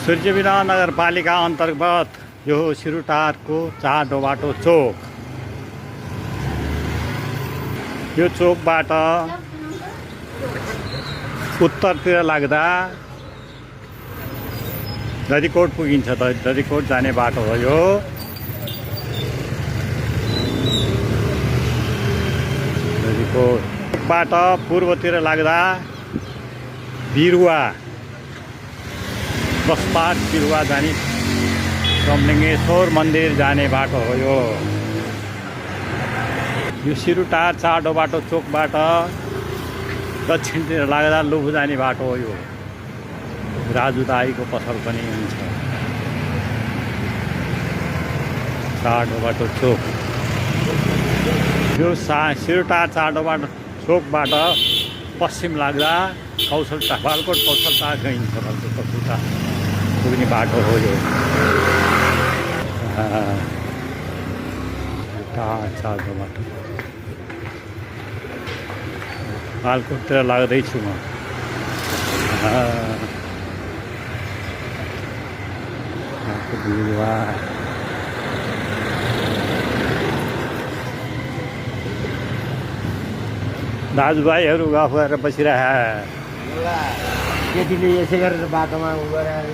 सूर्यविना नगरपालिका अन्तर्गत यो सिरुटारको चाडो बाटो चोक। यो चोकबाट उत्तरतिर लाग्दा दधिकोट पुगिन्छ। दधिकोट जाने बाटो हो यो। दधिकोटबाट पूर्वतिर लाग्दा बिरुवा बसपाट बिरुवा जाने ब्रह्मलिङ्गेश्वर मन्दिर जाने बाटो हो यो। यो सिरुटार चाडो बाटो चोकबाट दक्षिणतिर लाग्दा लुबु जाने बाटो हो यो। राजु दाईको पसल पनि हुन्छ। चाडो बाटो चोक यो सिरुटार चाडो बाटो चोकबाट पश्चिम लाग्दा कौशलटा बालकोट कौशलटा गइन्छ। बालकोट कौशलटा पुग्ने बाटो हो यो। चाडो बाटो बालकोटतिर लाग्दैछु म। बिरुवा दाजुभाइहरू गफ गरेर बसिरहे। केटीले यसै गरेर बाटोमा उ गरेर